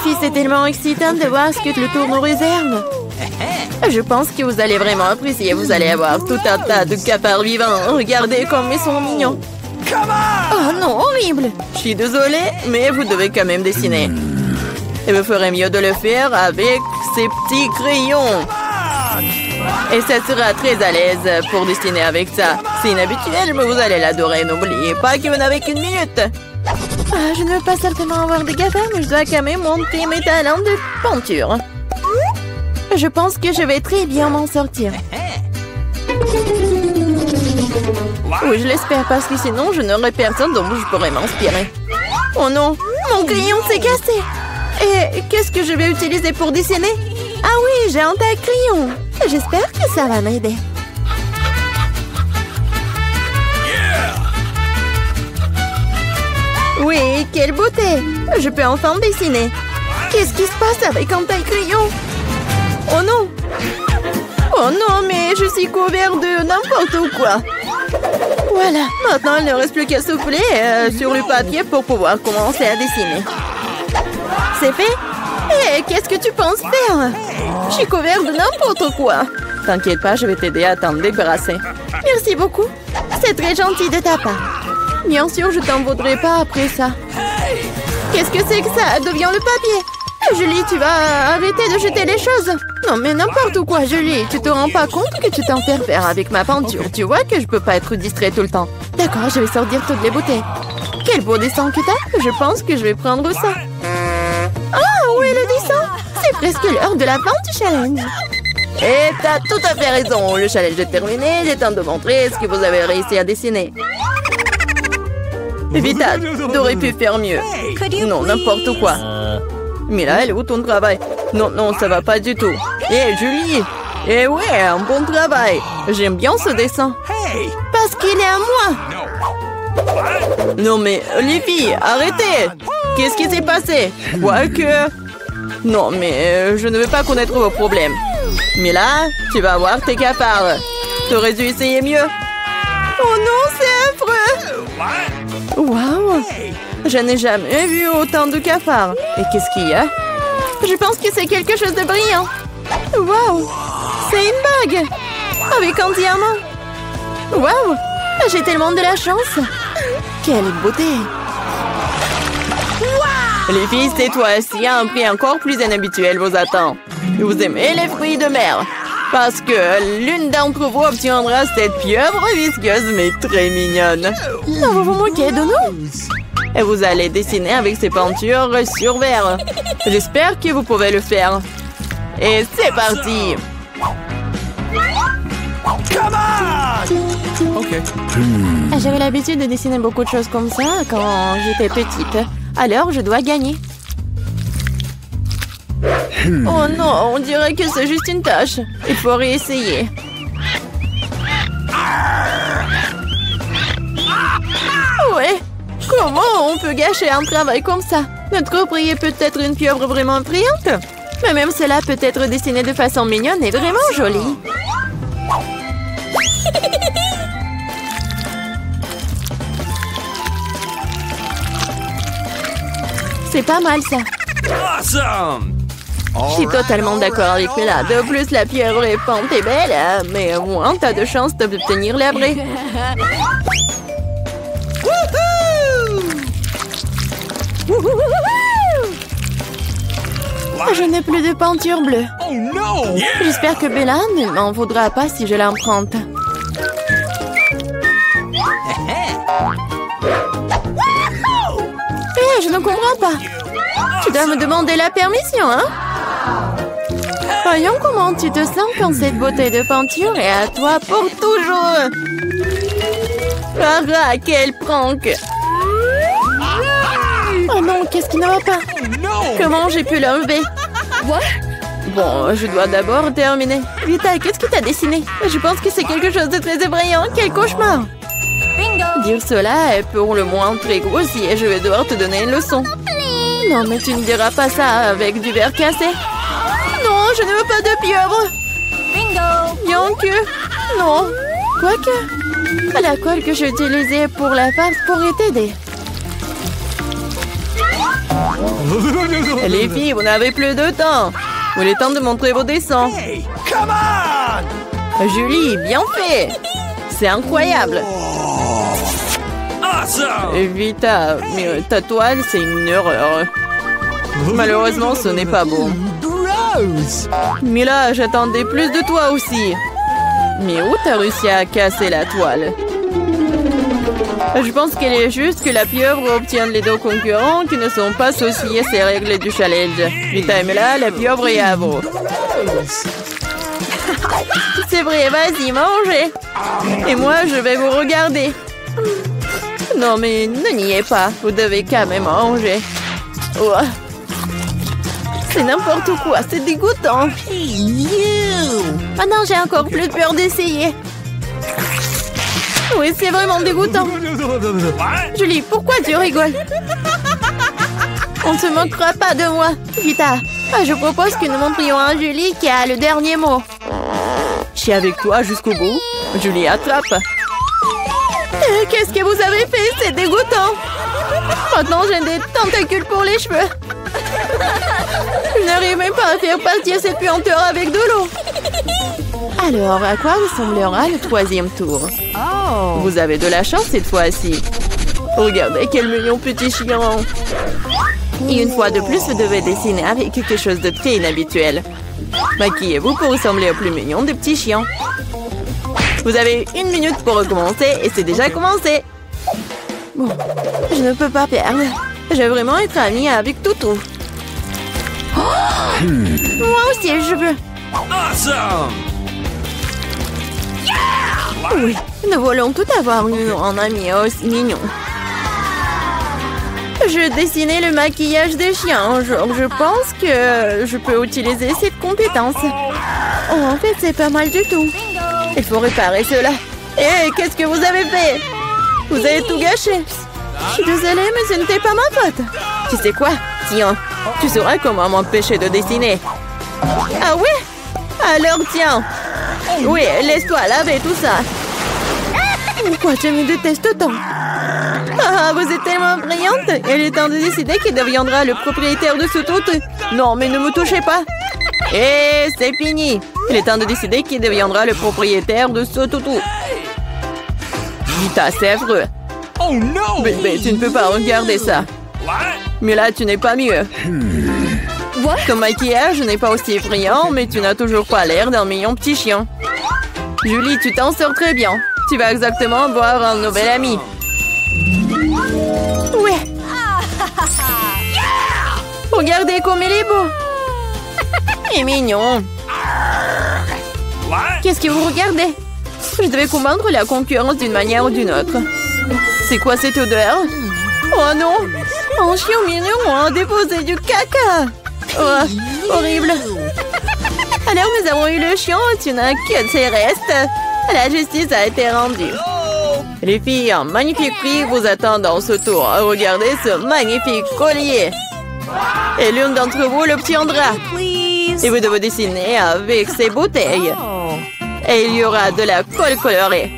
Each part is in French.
filles, c'est tellement excitant de voir ce que le tour nous réserve. Je pense que vous allez vraiment apprécier. Vous allez avoir tout un tas de cafards vivants. Regardez comme ils sont mignons. Oh non, horrible. Je suis désolée, mais vous devez quand même dessiner. Et vous ferez mieux de le faire avec ces petits crayons. Et ça sera très à l'aise pour dessiner avec ça. C'est inhabituel, mais vous allez l'adorer. N'oubliez pas que vous n'avez qu'une minute. Ah, je ne veux pas certainement avoir des cafards, mais je dois quand même monter mes talents de peinture. Je pense que je vais très bien m'en sortir. Oui, je l'espère, parce que sinon, je n'aurai personne dont je pourrais m'inspirer. Oh non, mon crayon s'est cassé. Et qu'est-ce que je vais utiliser pour dessiner? Ah oui, j'ai un tas de crayons. J'espère que ça va m'aider. Oui, quelle beauté! Je peux enfin dessiner. Qu'est-ce qui se passe avec un taille crayon? Oh non! Oh non, mais je suis couvert de n'importe quoi. Voilà, maintenant il ne reste plus qu'à souffler sur le papier pour pouvoir commencer à dessiner. C'est fait? Et qu'est-ce que tu penses faire? Je suis couvert de n'importe quoi. T'inquiète pas, je vais t'aider à t'en débarrasser. Merci beaucoup. C'est très gentil de ta part. Bien sûr, je t'en voudrais pas après ça. Qu'est-ce que c'est que ça? Deviens le papier. Julie, tu vas arrêter de jeter les choses. Non, mais n'importe quoi, Julie. Tu te rends pas compte que tu t'interfères avec ma peinture. Tu vois que je peux pas être distrait tout le temps. D'accord, je vais sortir toutes les bouteilles. Quel beau dessin que t'as. Je pense que je vais prendre ça. Ah, où est le dessin? C'est presque l'heure de la fin du challenge. Et t'as tout à fait raison. Le challenge est terminé. Il est temps de montrer ce que vous avez réussi à dessiner. Vita, t'aurais pu faire mieux. Non, n'importe quoi. Mais là, elle est où ton travail? Non, non, ça va pas du tout. Hé, Julie! Eh ouais, un bon travail. J'aime bien ce dessin. Parce qu'il est à moi. Non mais, les filles, arrêtez! Qu'est-ce qui s'est passé? Quoi que... Non, mais je ne veux pas connaître vos problèmes. Mais là, tu vas avoir tes cafards. T'aurais dû essayer mieux. Oh non, c'est affreux! Waouh! Je n'ai jamais vu autant de cafards. Et qu'est-ce qu'il y a? Je pense que c'est quelque chose de brillant. Waouh! C'est une bague! Avec un diamant! Waouh! J'ai tellement de la chance! Quelle beauté! Les filles, c'est toi. S'il y a un prix encore plus inhabituel vous attend. Vous aimez les fruits de mer? Parce que l'une d'entre vous obtiendra cette pieuvre visqueuse mais très mignonne. Non, vous vous moquez de nous? Et vous allez dessiner avec ces peintures sur verre. J'espère que vous pouvez le faire. Et c'est parti! J'avais l'habitude de dessiner beaucoup de choses comme ça quand j'étais petite. Alors, je dois gagner. Oh non, on dirait que c'est juste une tâche. Il faut réessayer. Ouais. Comment on peut gâcher un travail comme ça? Notre prix est peut-être une pieuvre vraiment brillante. Mais même cela peut être dessiné de façon mignonne et vraiment jolie. C'est pas mal ça. Awesome! Je suis totalement d'accord avec Mela. De plus, la pieuvre est peinte et belle, mais au moins, t'as de chances d'obtenir la vraie. Je n'ai plus de peinture bleue. Oh non! J'espère que Bella ne m'en voudra pas si je l'emprunte. Je ne comprends pas. Tu dois me demander la permission, hein? Voyons comment tu te sens quand cette beauté de peinture est à toi pour toujours. Ah, quel prank! Oh non, qu'est-ce qui ne va pas? Comment j'ai pu l'enlever? Bon, je dois d'abord terminer. Vita, qu'est-ce que tu as dessiné? Je pense que c'est quelque chose de très effrayant. Quel cauchemar! Dire cela est pour le moins très grossier. Je vais devoir te donner une leçon. Non, mais tu ne diras pas ça avec du verre cassé. Non, je ne veux pas de pieuvre. Bien que... Non. Quoique... La colle que j'ai utilisée pour la farce pourrait t'aider. Les filles, vous n'avez plus de temps. Il est temps de montrer vos dessins. Hey, come on! Julie, bien fait. C'est incroyable. Awesome! Vita, mais ta toile, c'est une erreur. Malheureusement, ce n'est pas bon. Gross! Mais là, j'attendais plus de toi aussi. Mais où t'as réussi à casser la toile? Je pense qu'il est juste que la pieuvre obtient les deux concurrents qui ne sont pas associés à ces règles du challenge. Vita et Mela, la pieuvre est à vous. C'est vrai, vas-y, mangez. Et moi, je vais vous regarder. Non, mais ne niez pas. Vous devez quand même manger. Oh. C'est n'importe quoi, c'est dégoûtant. Maintenant, j'ai encore plus peur d'essayer. Oui, c'est vraiment dégoûtant. Julie, pourquoi tu rigoles? On ne se moquera pas de moi. Vita, je propose que nous montrions à Julie qui a le dernier mot. Je suis avec toi jusqu'au bout. Julie, attrape. Qu'est-ce que vous avez fait? C'est dégoûtant. Maintenant, j'ai des tentacules pour les cheveux. Je n'arrive même pas à faire partir cette puanteur avec de l'eau. Alors, à quoi ressemblera le troisième tour? Vous avez de la chance cette fois-ci. Regardez quel mignon petit chien. Et une fois de plus, vous devez dessiner avec quelque chose de très inhabituel. Maquillez-vous pour ressembler au plus mignon des petits chiens. Vous avez 1 minute pour recommencer et c'est déjà commencé. Bon, je ne peux pas perdre. Je vais vraiment être amie avec Toutou. Moi aussi, je veux. Awesome! Oui, nous voulons tout avoir un ami aussi mignon. Je dessinais le maquillage des chiens. Je pense que je peux utiliser cette compétence. Oh, en fait, c'est pas mal du tout. Il faut réparer cela. Hé, qu'est-ce que vous avez fait? Vous avez tout gâché. Je suis désolée, mais ce n'était pas ma faute. Tu sais quoi? Tiens, tu sauras comment m'empêcher de dessiner. Ah ouais? Alors tiens. Oui, laisse-toi laver tout ça. Pourquoi je me déteste tant? Ah, vous êtes tellement brillante. Il est temps de décider qui deviendra le propriétaire de ce toutou. Non, mais ne me touchez pas. Et c'est fini. Il est temps de décider qui deviendra le propriétaire de ce toutou. Vita, c'est affreux. Oh no! Bébé, tu ne peux pas regarder ça. What? Mais là, tu n'es pas mieux. Ton maquillage n'est pas aussi brillant, mais tu n'as toujours pas l'air d'un mignon petit chien. Julie, tu t'en sors très bien. Tu vas exactement voir un nouvel ami. Ouais. Regardez comme il est beau. Il est mignon. What? Qu'est-ce que vous regardez? Je devais combattre la concurrence d'une manière ou d'une autre. C'est quoi cette odeur? Oh non! Un chien mignon a déposé du caca! Oh, horrible! Alors nous avons eu le chien, tu n'as que ses restes. La justice a été rendue. Les filles, un magnifique prix vous attend dans ce tour. Regardez ce magnifique collier. Et l'une d'entre vous l'obtiendra. Et vous devez dessiner avec ces bouteilles. Et il y aura de la colle colorée.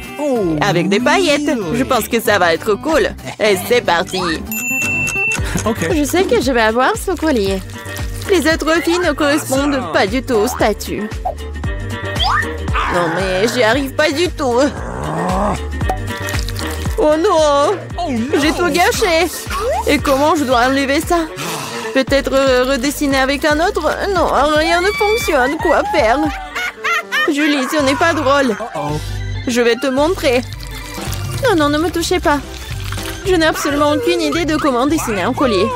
Avec des paillettes. Je pense que ça va être cool. Et c'est parti. Okay. Je sais que je vais avoir ce collier. Les autres filles ne correspondent pas du tout au statut. Non mais j'y arrive pas du tout. Oh non! J'ai tout gâché. Et comment je dois enlever ça? Peut-être redessiner avec un autre? Non, rien ne fonctionne. Quoi faire? Julie, ce n'est pas drôle. Je vais te montrer. Non, non, ne me touchez pas. Je n'ai absolument aucune idée de comment dessiner un collier.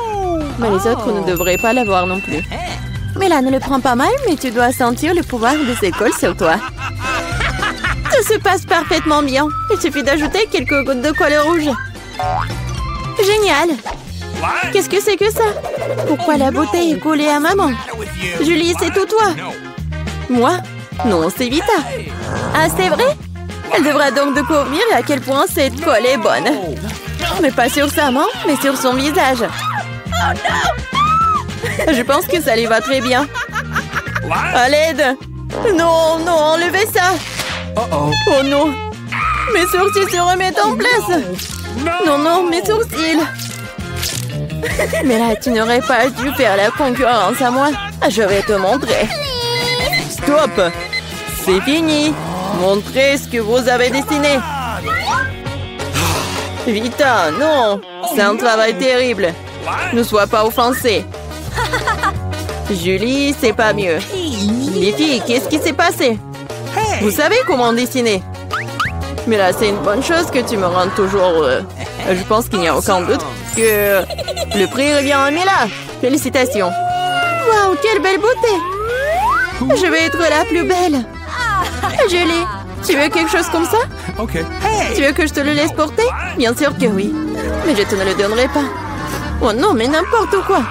Mais les autres ne devraient pas l'avoir non plus. Mais là, ne le prends pas mal, mais tu dois sentir le pouvoir des écoles sur toi. Tout se passe parfaitement bien. Il suffit d'ajouter quelques gouttes de colle rouge. Génial! Qu'est-ce que c'est que ça? Pourquoi la bouteille est collée à maman? Julie, c'est tout toi. Moi? Non, c'est Vita. Ah, c'est vrai? Elle devra donc découvrir à quel point cette colle est bonne. Mais pas sur sa main, mais sur son visage. Oh non! Je pense que ça lui va très bien. À l'aide! Non, non, enlevez ça! Oh non! Mes sourcils se remettent en place! Non, non, mes sourcils! Mais là, tu n'aurais pas dû faire la concurrence à moi. Je vais te montrer. Stop! C'est fini. Montrez ce que vous avez dessiné. Vita, non. C'est un travail terrible. Ne sois pas offensée. Julie, c'est pas mieux. Les filles, qu'est-ce qui s'est passé? Vous savez comment dessiner? Mais là, c'est une bonne chose que tu me rendes toujours heureux. Je pense qu'il n'y a aucun doute que le prix revient à Mila. Félicitations. Waouh, quelle belle beauté. Je vais être la plus belle. Julie, tu veux quelque chose comme ça? Ok. Tu veux que je te le laisse porter? Bien sûr que oui. Mais je te ne le donnerai pas. Oh non, mais n'importe quoi.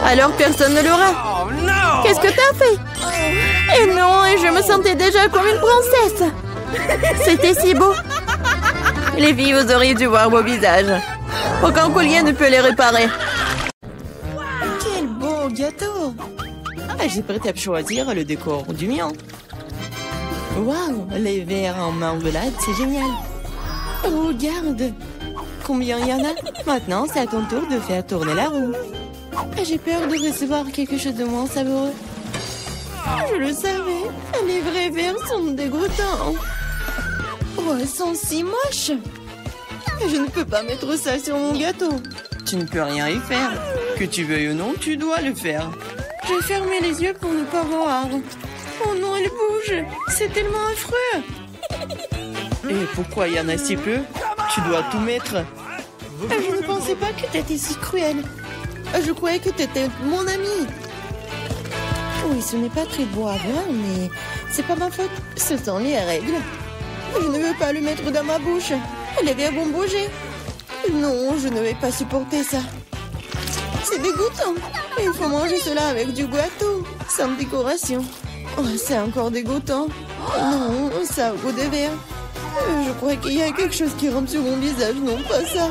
Alors personne ne l'aura. Oh no! Qu'est-ce que t'as fait? Et non, et je me sentais déjà comme une princesse. C'était si beau. Les filles, vous auriez dû voir vos visages. Aucun collier ne peut les réparer. Quel beau gâteau. J'ai prêt à choisir le décor du mien. Waouh, les verres en marmelade, c'est génial. Regarde. Combien il y en a? Maintenant, c'est à ton tour de faire tourner la roue. J'ai peur de recevoir quelque chose de moins savoureux. Je le savais. Les vrais verres sont dégoûtants. Oh, elles sont si moches. Je ne peux pas mettre ça sur mon gâteau. Tu ne peux rien y faire. Que tu veuilles ou non, tu dois le faire. J'ai fermé les yeux pour ne pas voir. Oh non, elle bouge. C'est tellement affreux. Et pourquoi il y en a si peu? Tu dois tout mettre. Je ne pensais pas que t'étais si cruelle. Je croyais que t'étais mon amie. Oui, ce n'est pas très beau à voir, mais c'est pas ma faute. Ce sont les règles. Je ne veux pas le mettre dans ma bouche. Les verres vont bouger. Non, je ne vais pas supporter ça. C'est dégoûtant. Il faut manger cela avec du gâteau, sans décoration. Oh, c'est encore dégoûtant. Non, ça a goût de verre. Je crois qu'il y a quelque chose qui rampe sur mon visage, non pas ça.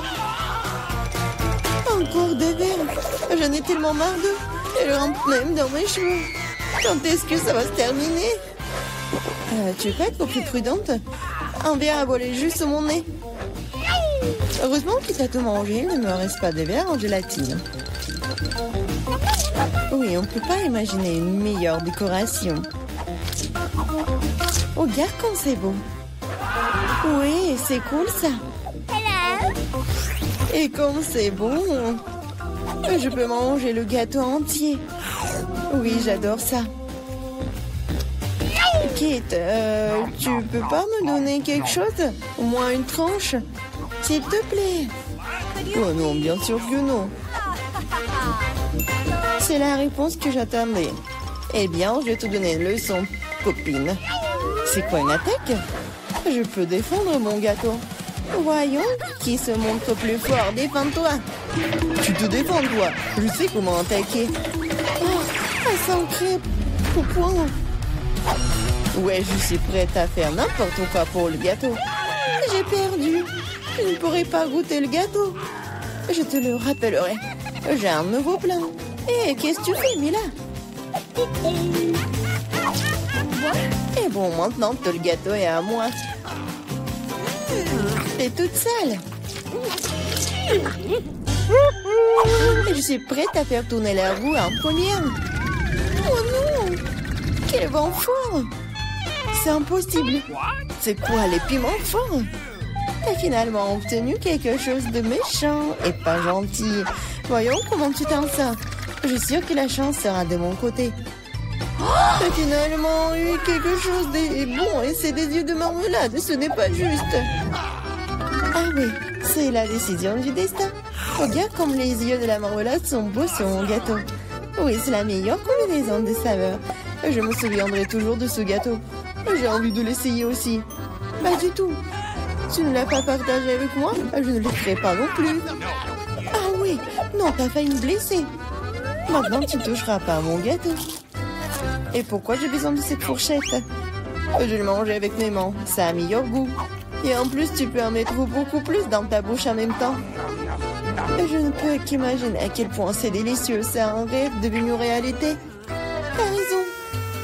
Encore des verres. J'en ai tellement marre d'eux. Elles rampent même dans mes cheveux. Quand est-ce que ça va se terminer? Tu veux pas être plus prudente? Un verre a volé juste sur mon nez. Heureusement qu'il t'a tout mangé, il ne me reste pas de verre en gélatine. Oui, on ne peut pas imaginer une meilleure décoration. Regarde comme c'est beau. Oui, c'est cool ça. Et comme c'est bon, je peux manger le gâteau entier. Oui, j'adore ça. Kate, tu peux pas me donner quelque chose? Au moins une tranche? S'il te plaît. Oh non, bien sûr que non. C'est la réponse que j'attendais. Eh bien, je vais te donner une leçon, copine. C'est quoi une attaque? Je peux défendre mon gâteau. Voyons, qui se montre plus fort? Défends-toi. Tu te défends, toi. Je sais comment attaquer. Oh, ça crêpe au point. Ouais, je suis prête à faire n'importe quoi pour le gâteau. J'ai perdu. Je ne pourrai pas goûter le gâteau. Je te le rappellerai. J'ai un nouveau plan. Et qu'est-ce que tu fais, Mila? Et bon, maintenant que le gâteau est à moi. T'es toute sale. Je suis prête à faire tourner la roue en première. Oh non! Quel vent fort! C'est impossible. C'est quoi, les piments forts? T'as finalement obtenu quelque chose de méchant et pas gentil. Voyons comment tu t'en sors. Je suis sûre que la chance sera de mon côté. T'as finalement eu quelque chose de bon et c'est des yeux de marmelade. Ce n'est pas juste. Ah oui, c'est la décision du destin. Regarde comme les yeux de la marmelade sont beaux sur mon gâteau. Oui, c'est la meilleure combinaison de saveurs. Je me souviendrai toujours de ce gâteau. J'ai envie de l'essayer aussi. Pas du tout. Tu ne l'as pas partagé avec moi? Je ne le ferai pas non plus. Ah oui, non, t'as failli me blesser. Maintenant, tu ne toucheras pas à mon gâteau. Et pourquoi j'ai besoin de cette fourchette? Je vais le manger avec mes mains. Ça a meilleur goût. Et en plus, tu peux en mettre beaucoup plus dans ta bouche en même temps. Je ne peux qu'imaginer à quel point c'est délicieux. C'est un rêve devenu réalité. T'as raison.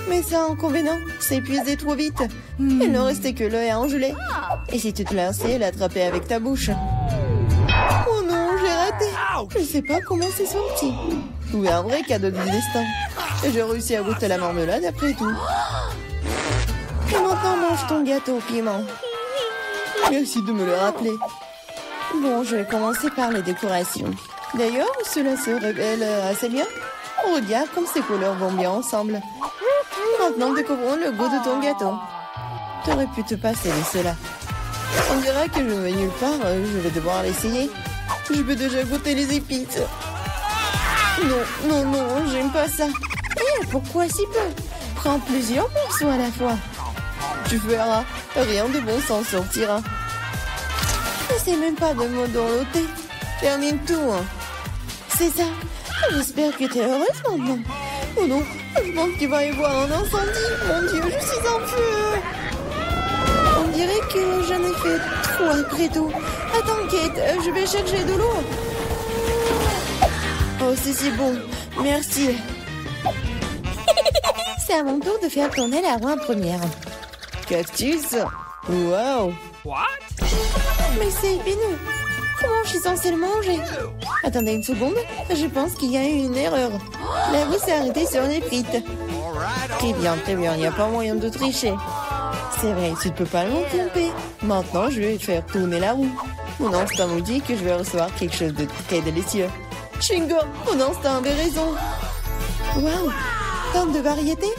Mais ça a un inconvénient. C'est épuisé trop vite. Il ne restait que l'œil à engeler. Et si tu te lançais, l'attraper avec ta bouche. Oh non, j'ai raté. Je sais pas comment c'est sorti. Oui, un vrai cadeau du destin. Et j'ai réussi à goûter la marmelade après tout. Et maintenant, mange ton gâteau au piment. Merci de me le rappeler. Bon, je vais commencer par les décorations. D'ailleurs, cela se révèle assez bien. Regarde comme ces couleurs vont bien ensemble. Maintenant, découvrons le goût de ton gâteau. T'aurais pu te passer de cela. On dirait que je ne vais nulle part, je vais devoir l'essayer. Je peux déjà goûter les épices. Non, j'aime pas ça. Eh, pourquoi si peu? Prends plusieurs morceaux à la fois. Tu verras, rien de bon s'en sortira. N'essaie même pas de me dorloter. Termine tout. Hein. C'est ça. J'espère que tu es heureuse maintenant. Oh non, je pense qu'il va y avoir un incendie. Mon Dieu, je suis en feu. On dirait que j'en ai fait trop après tout. Attends, Kate, je vais chercher de l'eau. Oh, c'est si bon. Merci. C'est à mon tour de faire tourner la roue en première. Cactus. Wow. What? Mais c'est épineux. Comment je suis censée le manger? Attendez une seconde. Je pense qu'il y a eu une erreur. La roue s'est arrêtée sur les frites. Très bien. Il n'y a pas moyen de tricher. C'est vrai, tu ne peux pas m'en tromper. Maintenant, je vais faire tourner la roue. Mon instinct me dit que je vais recevoir quelque chose de très délicieux. Chewing-gum, mon instinct avait raison. Waouh, tant de variétés.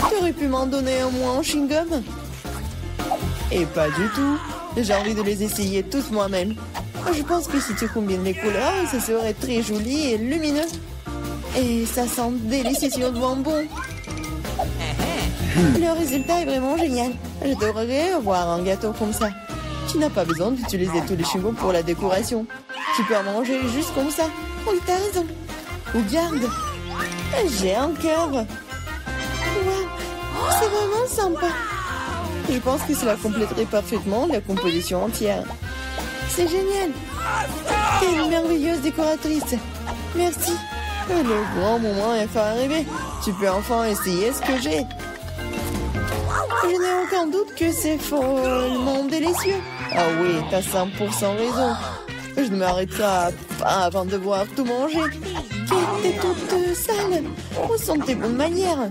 Tu aurais pu m'en donner un moins en chewing-gum? Et pas du tout. J'ai envie de les essayer tous moi-même. Je pense que si tu combines les couleurs, ça serait très joli et lumineux. Et ça sent délicieusement bon. Le résultat est vraiment génial. J'adorerais avoir un gâteau comme ça. Tu n'as pas besoin d'utiliser tous les chewing-gums pour la décoration. Tu peux en manger juste comme ça. Oui, t'as raison. Regarde. J'ai un cœur. Waouh. C'est vraiment sympa. Je pense que cela compléterait parfaitement la composition entière. C'est génial. T'es une merveilleuse décoratrice. Merci. Le grand moment est enfin arrivé. Tu peux enfin essayer ce que j'ai. Je n'ai aucun doute que c'est follement délicieux. Ah oui, t'as 100% raison. Je ne m'arrêterai pas avant de voir tout manger. T'es toute sale. Où sont tes bonnes manières?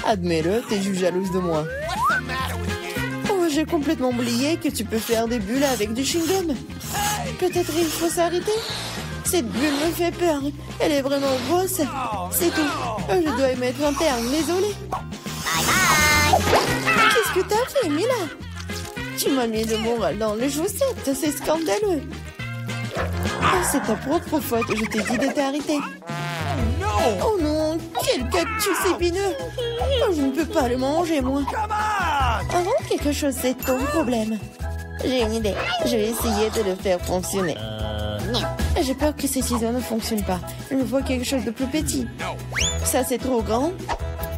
Admets-le, t'es juste jalouse de moi. Oh, j'ai complètement oublié que tu peux faire des bulles avec du chewing-gum. Peut-être il faut s'arrêter. Cette bulle me fait peur. Elle est vraiment grosse. C'est tout. Je dois y mettre un terme, désolée. Qu'est-ce que t'as fait, Mila? Tu m'as mis le moral dans les chaussettes. C'est scandaleux. Oh, c'est ta propre faute. Je t'ai dit de t'arrêter. Oh non, quel cactus épineux. Oh, je ne peux pas le manger, moi. Avant quelque chose, c'est ton problème. J'ai une idée. Je vais essayer de le faire fonctionner. J'ai peur que ces ciseaux ne fonctionnent pas. Je vois quelque chose de plus petit. Ça, c'est trop grand.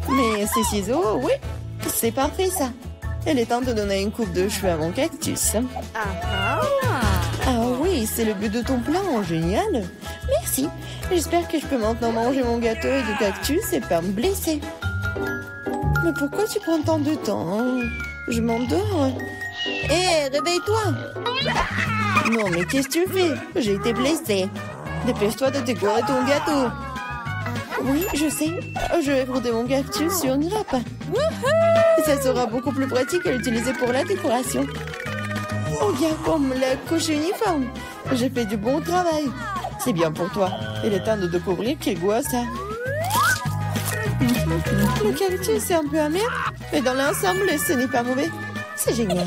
Mais ces ciseaux, oui, c'est parfait, ça. Il est temps de donner une coupe de cheveux à mon cactus. Ah oui, c'est le but de ton plan. Génial. Merci. J'espère que je peux maintenant manger mon gâteau et du cactus et pas me blesser. Mais pourquoi tu prends tant de temps, hein? Je m'endors. Hé, réveille-toi. Non, mais qu'est-ce que tu fais? J'ai été blessée. Dépêche-toi de décorer ton gâteau. Oui, je sais. Je vais frotter mon cactus sur une râpe. Ça sera beaucoup plus pratique à l'utiliser pour la décoration. Regarde comme la couche uniforme. J'ai fait du bon travail. C'est bien pour toi. Il est temps de découvrir quel goût a ça. Le cactus est un peu amer, mais dans l'ensemble, ce n'est pas mauvais. C'est génial.